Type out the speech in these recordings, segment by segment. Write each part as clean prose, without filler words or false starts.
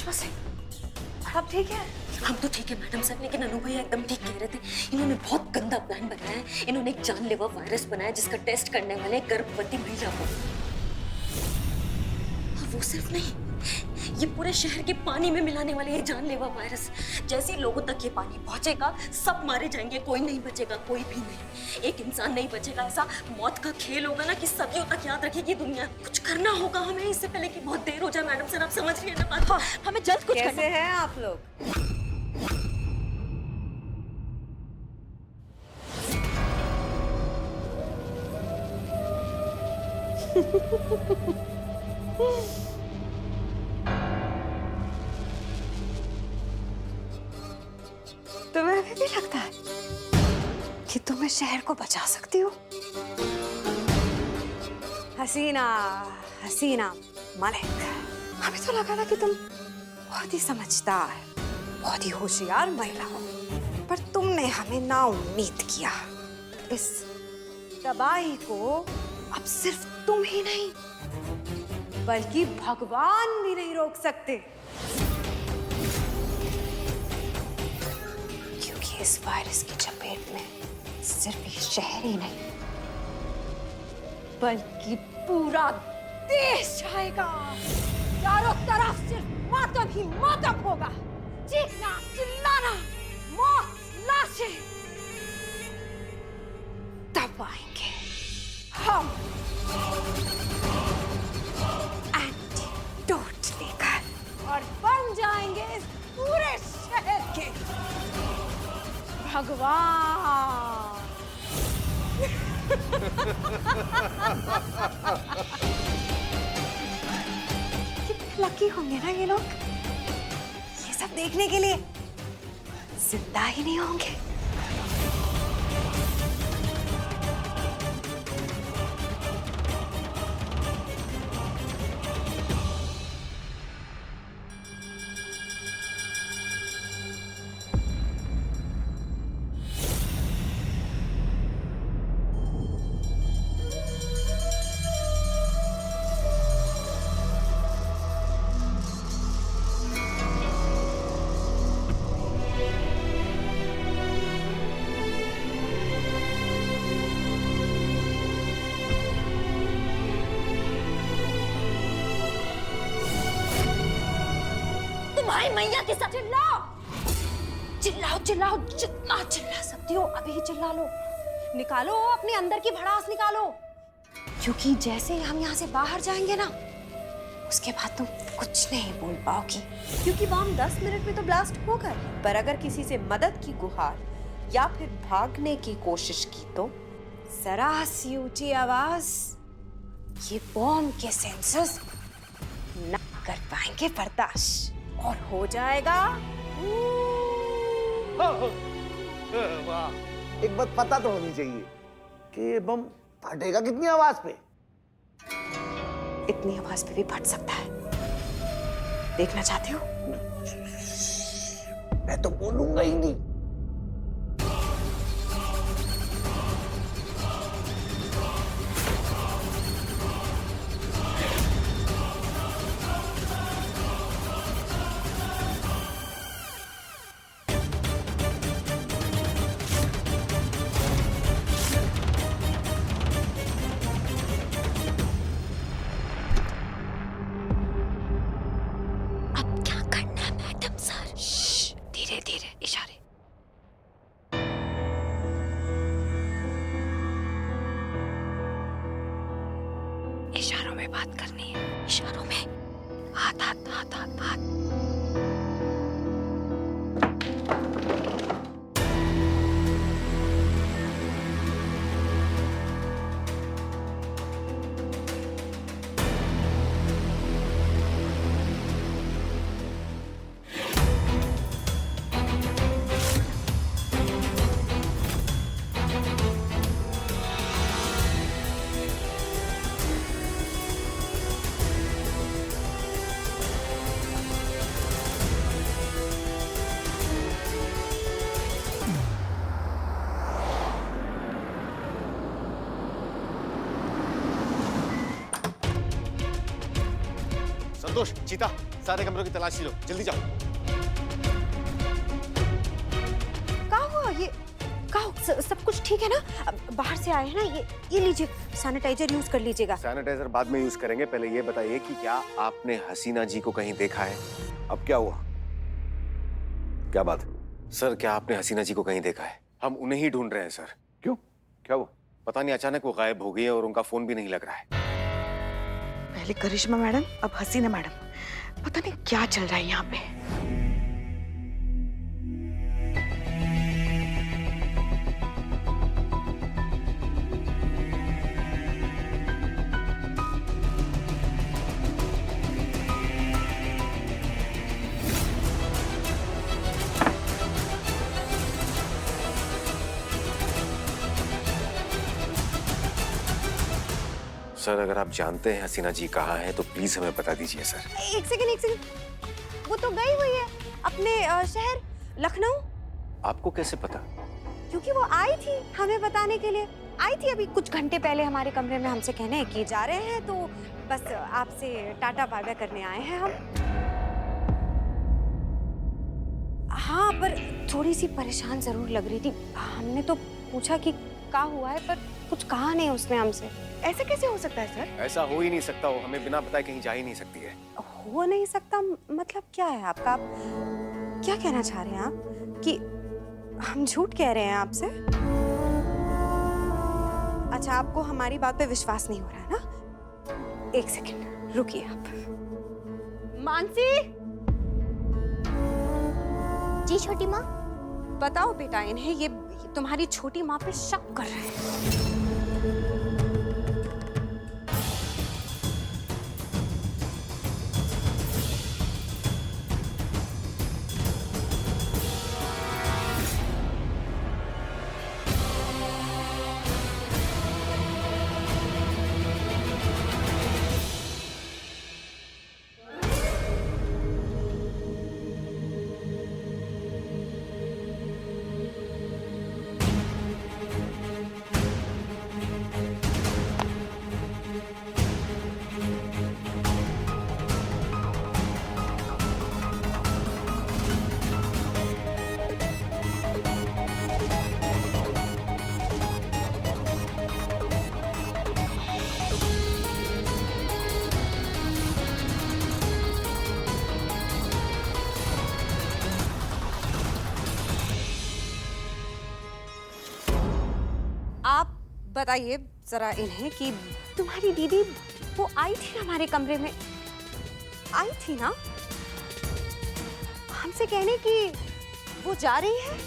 करिश्मा सिंह, सब ठीक है? हम तो ठीक है मैडम सर, लेकिन अनु भैया एकदम ठीक कह रहे थे। इन्होंने बहुत गंदा प्लान बनाया है। इन्होंने एक जानलेवा वायरस बनाया जिसका टेस्ट करने वाले हैं गर्भवती महिला को। और वो सिर्फ नहीं, ये पूरे शहर के पानी में मिलाने वाले ये जानलेवा वायरस। जैसे ही लोगों तक ये पानी पहुंचेगा, सब मारे जाएंगे, कोई नहीं बचेगा, कोई भी नहीं, एक इंसान नहीं बचेगा। ऐसा मौत का खेल होगा ना कि सदियों तक याद रखेगी दुनिया। कुछ करना होगा हमें इससे पहले कि बहुत देर हो जाए। मैडम सर आप समझ रही है ना बात? हाँ, हमें जल्द कुछ कैसे हैं आप लोग? तुम्हें अभी भी लगता है कि तुम इस शहर को बचा सकती हो? हसीना, हसीना मलिक, हमें तो लगा था कि तुम बहुत ही समझदार, बहुत ही होशियार महिला हो, पर तुमने हमें ना उम्मीद किया। इस तबाही को अब सिर्फ तुम ही नहीं, बल्कि भगवान भी नहीं रोक सकते, क्योंकि इस वायरस की चपेट में सिर्फ ये शहर ही नहीं, बल्कि पूरा देश आएगा। चारों तरफ सिर्फ मातम ही मातम होगा, चीखना, चिल्लाना, मौत, लाशें। तब आएंगे हम एंटीडोट लेकर और बन जाएंगे इस पूरे शहर के भगवान। कितने लकी होंगे ना ये लोग, ये सब देखने के लिए जिंदा ही नहीं होंगे। तुम्हारी मैया के साथ चिल्लाओ, चिल्लाओ, चिल्लाओ, जितना चिल्ला सकती हो अभी ही चिल्ला लो। निकालो अपने अंदर की भड़ास निकालो, क्योंकि जैसे ही हम यहाँ से बाहर जाएंगे ना, उसके बाद तुम कुछ नहीं बोल पाओगी, क्योंकि बम 10 मिनट में तो ब्लास्ट होगा। पर अगर किसी से मदद की गुहार या फिर भागने की कोशिश की तो जरा सी ऊंची आवाज, ये बॉम्ब के सेंसर्स न कर पाएंगे बर्दाश्त, और हो जाएगा। वाह, एक बात पता तो होनी चाहिए कि ये बम फटेगा कितनी आवाज पे? इतनी आवाज पे भी फट सकता है, देखना चाहते हो? मैं तो बोलूंगा ही नहीं। इशारों में बात करनी है, इशारों में। हाथ हाथ हाथ हाथ हाथ। संतोष, चीता, सारे कमरों की तलाशी लो, जल्दी जाओ। कहाँ हुआ ये? कहाँ सब कुछ ठीक है ना? अब बाहर से आए हैं ना, ये लीजिए, सैनिटाइजर यूज कर लीजिएगा। सैनिटाइजर बाद में यूज करेंगे, पहले ये बताइए कि क्या आपने हसीना जी को कहीं देखा है? अब क्या हुआ? क्या बात? सर, क्या आपने हसीना जी को कहीं देखा है? हम उन्हें ही ढूंढ रहे हैं सर। क्यों? क्या हुआ? पता नहीं, अचानक वो गायब हो गई है और उनका फोन भी नहीं लग रहा है। पहले करिश्मा मैडम, अब हसीना मैडम, पता नहीं क्या चल रहा है यहाँ पे। सर, अगर आप जानते हैं हसीना जी कहाँ है तो प्लीज हमें बता दीजिए सर। एक सेकंड, वो तो गई हुई है अपने शहर लखनऊ। आपको कैसे पता? क्योंकि वो आई थी हमें बताने के लिए, आई थी अभी कुछ घंटे पहले हमारे कमरे में हमसे कहने कि जा रहे हैं, तो बस आपसे टाटा बाय बाय करने आए हैं हम। हाँ, पर थोड़ी सी परेशान जरूर लग रही थी। हमने तो पूछा कि क्या हुआ है, पर कुछ कहा नहीं उसने हमसे। ऐसे कैसे हो सकता है सर? ऐसा हो ही नहीं सकता, वो हमें बिना बताए कहीं जा ही नहीं सकती है। हो नहीं सकता मतलब क्या है आपका? आप क्या कहना चाह रहे हैं आप कि हम झूठ कह रहे हैं आपसे? अच्छा, आपको हमारी बात पे विश्वास नहीं हो रहा है ना? एक सेकंड रुकिए आप। मानसी! जी छोटी माँ। बताओ बेटा, इन्हें ये तुम्हारी छोटी माँ पे शक कर रहे हैं। आप बताइए जरा इन्हें कि तुम्हारी दीदी वो आई थी ना हमारे कमरे में, आई थी ना हमसे कहने कि वो जा रही है।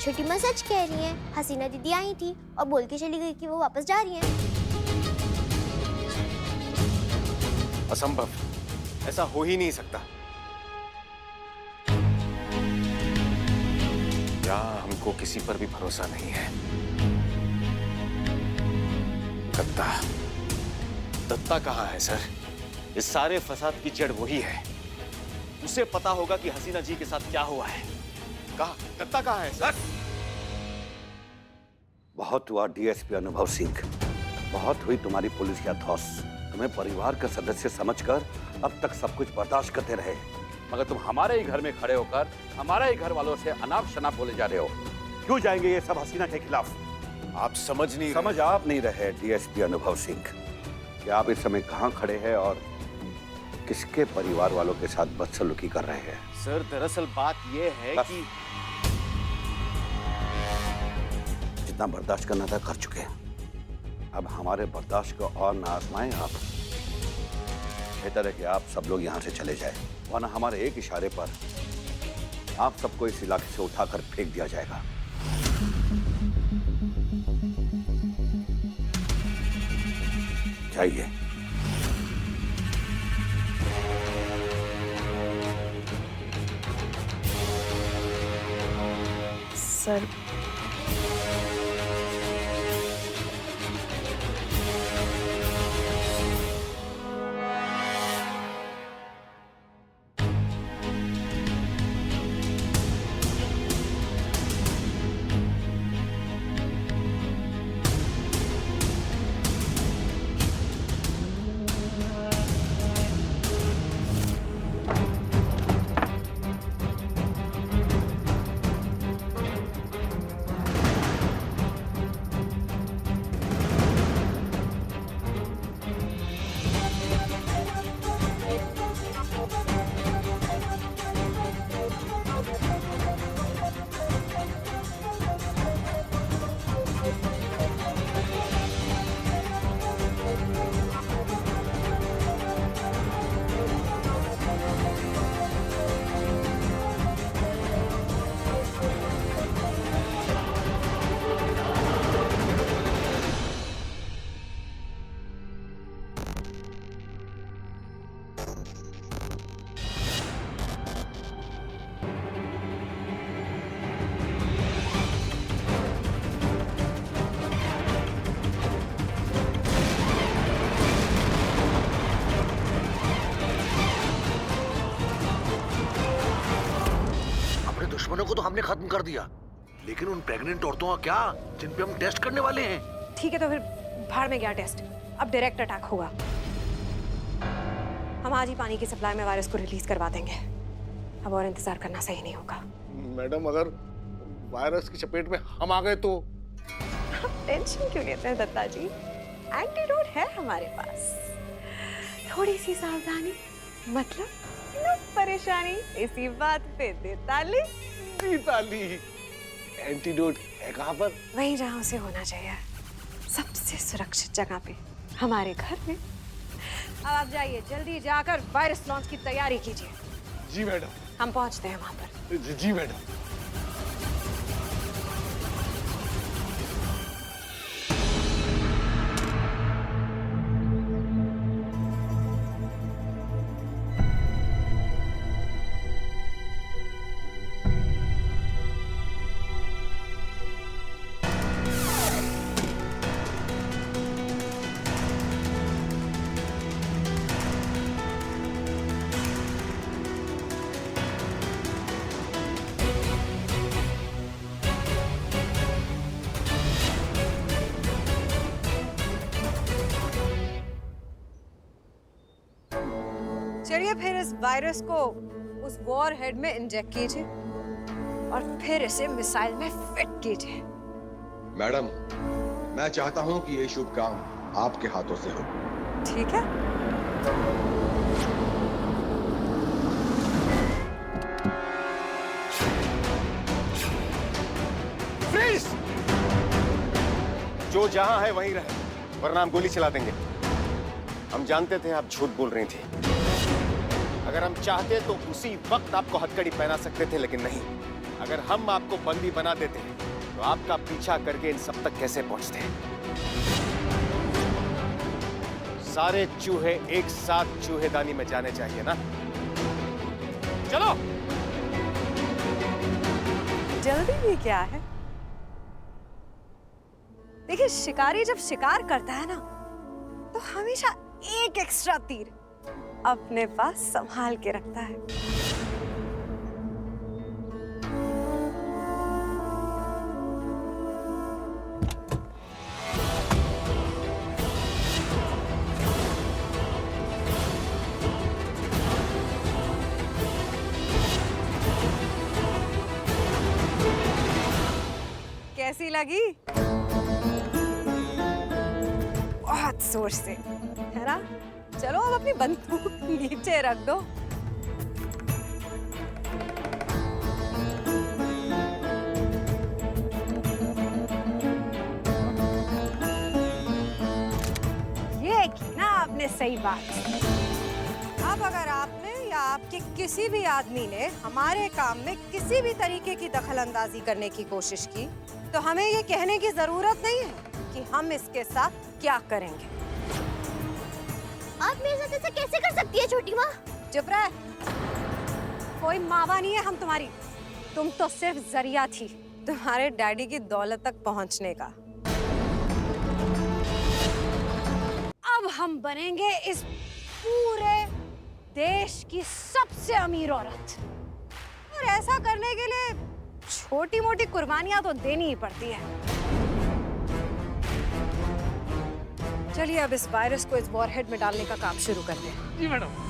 छोटी माँ सच कह रही हैं, हसीना दीदी आई थी और बोल के चली गई कि वो वापस जा रही हैं। असंभव, ऐसा हो ही नहीं सकता। या हमको किसी पर भी भरोसा नहीं है। दत्ता, दत्ता कहाँ है सर? इस सारे फसाद की जड़ वही है। उसे पता होगा कि हसीना जी के साथ क्या हुआ है। कहाँ दत्ता कहाँ है सर? बहुत हुआ डीएसपी अनुभव सिंह, बहुत हुई तुम्हारी पुलिस की अथौस। तुम्हें परिवार का सदस्य समझकर अब तक सब कुछ बर्दाश्त करते रहे, मगर तुम हमारे ही घर में खड़े होकर हमारे ही घर वालों से अनाप शनाप बोले जा रहे हो। क्यों जाएंगे ये सब हसीना के खिलाफ? आप समझ आप नहीं रहे डीएसपी अनुभव सिंह कि आप इस समय कहाँ खड़े हैं और किसके परिवार वालों के साथ बदसलूकी कर रहे हैं। सर, दरअसल बात यह है कि जितना बर्दाश्त करना था कर चुके हैं। अब हमारे बर्दाश्त को और ना आजमाएं आप। बेहतर है कि आप सब लोग यहाँ से चले जाएं, वरना हमारे एक इशारे पर आप सबको इस इलाके से उठाकर फेंक दिया जाएगा। जाइए। सर, तुम्हारे दुश्मनों को तो हमने खत्म कर दिया, लेकिन उन प्रेग्नेंट औरतों का क्या, जिन पे हम टेस्ट करने वाले हैं? ठीक है तो फिर भाड़ में गया टेस्ट, अब डायरेक्ट अटैक होगा। हम आज ही पानी की सप्लाई में वायरस को रिलीज करवा देंगे। अब और इंतजार करना सही नहीं होगा। मैडम, अगर वायरस की चपेट में हम आ गए तो? टेंशन क्यों लेते हैं दत्ता जी, एंटीडोट है हमारे पास। थोड़ी सी सावधानी मतलब न परेशानी, इसी बात पे दे ताली। ताली। एंटीडोट है कहाँ पर? वहीं जहाँ उसे होना चाहिए, सबसे सुरक्षित जगह पे, हमारे घर में। अब आप जाइए, जल्दी जाकर वायरस लॉन्च की तैयारी कीजिए। जी मैडम। हम पहुंचते हैं वहां पर। जी मैडम। चलिए फिर इस वायरस को उस वॉर हेड में इंजेक्ट कीजिए और फिर इसे मिसाइल में फिट कीजिए। मैडम, मैं चाहता हूं कि ये शुभ काम आपके हाथों से हो। ठीक है। फ्रीज! जो जहां है वहीं रहे, वरना हम गोली चला देंगे। हम जानते थे आप झूठ बोल रही थी। अगर हम चाहते तो उसी वक्त आपको हथकड़ी पहना सकते थे, लेकिन नहीं। अगर हम आपको बंदी बना देते तो आपका पीछा करके इन सब तक कैसे पहुंचते? सारे चूहे एक साथ चूहेदानी में जाने चाहिए ना। चलो। जल्दी भी क्या है? देखिए, शिकारी जब शिकार करता है ना, तो हमेशा एक एक्स्ट्रा तीर अपने पास संभाल के रखता है। कैसी लगी? बहुत जोर से, है ना? चलो अब अपनी बंदूक नीचे रख दो। ये की ना आपने सही बात। अब अगर आपने या आपके किसी भी आदमी ने हमारे काम में किसी भी तरीके की दखलंदाजी करने की कोशिश की, तो हमें ये कहने की जरूरत नहीं है कि हम इसके साथ क्या करेंगे। आप मेरे साथ ऐसा कैसे कर सकती है छोटी माँ? चुप रह। कोई मावा नहीं है हम तुम्हारी। तुम तो सिर्फ जरिया थी तुम्हारे डैडी की दौलत तक पहुंचने का। अब हम बनेंगे इस पूरे देश की सबसे अमीर औरत, और ऐसा करने के लिए छोटी मोटी कुर्बानियां तो देनी ही पड़ती है। चलिए अब इस वायरस को इस वॉरहेड में डालने का काम शुरू करते हैं। जी मैडम।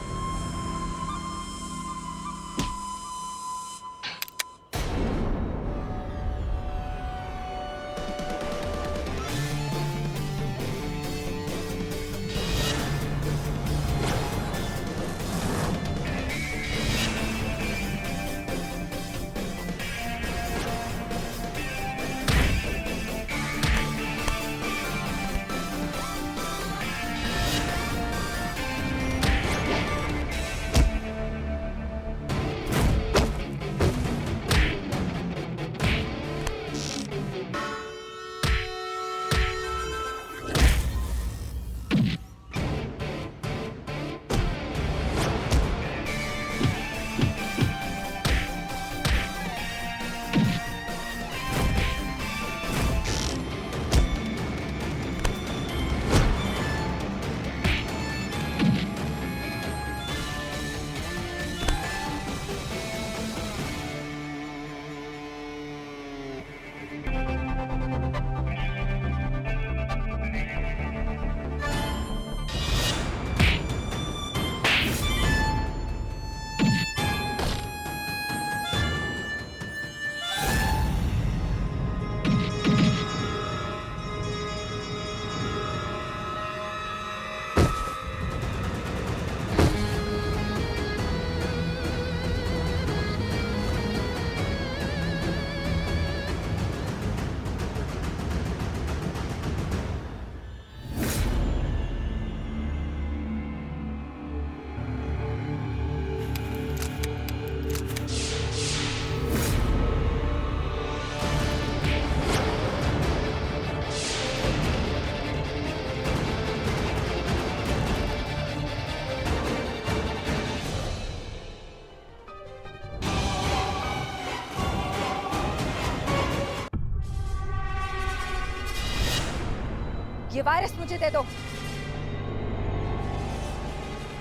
ये वायरस मुझे दे दो।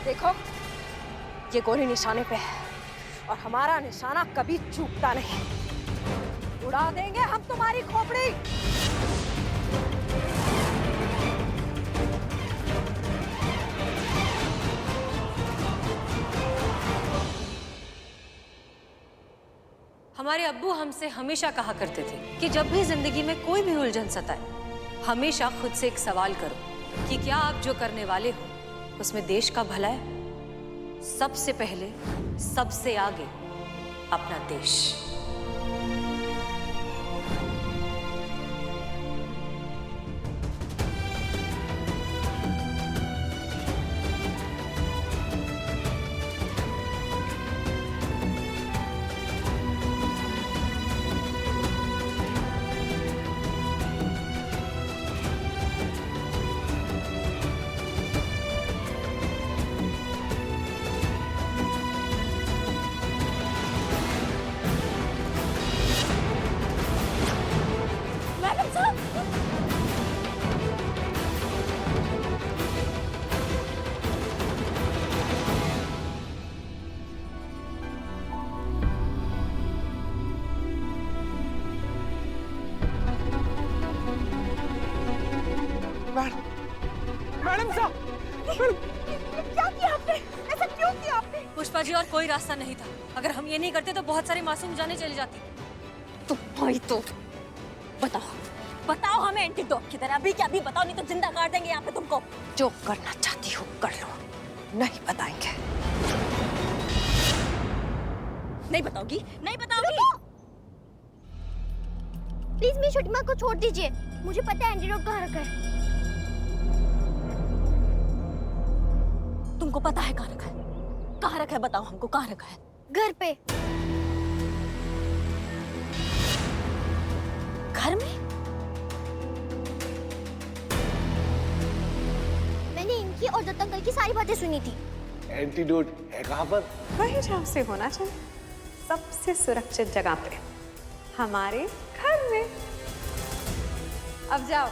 देखो, ये गोली निशाने पे है और हमारा निशाना कभी चूकता नहीं। उड़ा देंगे हम तुम्हारी खोपड़ी। हमारे अब्बू हमसे हमेशा कहा करते थे कि जब भी जिंदगी में कोई भी उलझन सताए, हमेशा खुद से एक सवाल करो कि क्या आप जो करने वाले हो उसमें देश का भला है? सबसे पहले, सबसे आगे अपना देश। मैडम साहब, क्या किया आपने? ऐसा क्यों किया आपने? पुष्पा जी, और कोई रास्ता नहीं था। अगर हम ये नहीं करते तो बहुत सारी मासूम जानें चली जाती। तो भाई तो बताओ हमें एंटीडोट किधर है? अभी क्या अभी बताओ, नहीं तो जिंदा काट देंगे यहाँ पे तुमको। जो करना चाहती हो कर लो, नहीं बताएंगे। नहीं बताओगी? नहीं बताओगी? प्लीज मेरी छोटी माँ को छोड़ दीजिए, मुझे पता है एंटीडोट कहाँ रखा है। तुमको पता है कहाँ रखा है? कहाँ रखा है बताओ हमको, कहाँ रखा है? घर पे। घर में? मैंने इनकी और दत्त अंकल की सारी बातें सुनी थी। एंटीडोट है कहाँ पर? वही जहाँ से होना चाहिए, सबसे सुरक्षित जगह पे, हमारे घर में। अब जाओ,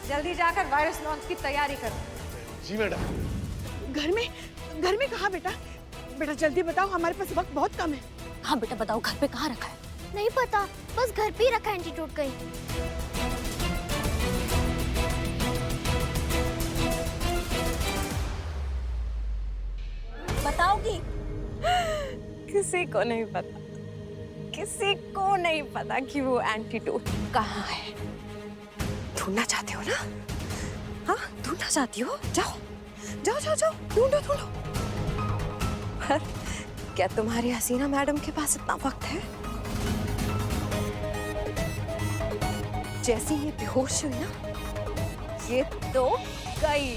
जल्दी जाकर वायरस लॉन्च की तैयारी करो। जी मैडम। घर में कहाँ बेटा? बेटा जल्दी बताओ, हमारे पास वक्त बहुत कम है। हाँ बेटा बताओ, घर पे कहाँ रखा है? नहीं पता, बस घर पे ही रखा है एंटीडोट कहीं। बताओगी? किसी को नहीं पता, किसी को नहीं पता कि वो एंटीडोट कहाँ है। ढूंढना चाहते हो ना? हाँ, ढूंढना चाहती हो? जाओ जाओ जाओ जाओ, ढूंढो ढूंढो। पर क्या तुम्हारी हसीना मैडम के पास इतना वक्त है? जैसे ये बेहोश हुई ना, ये तो गई।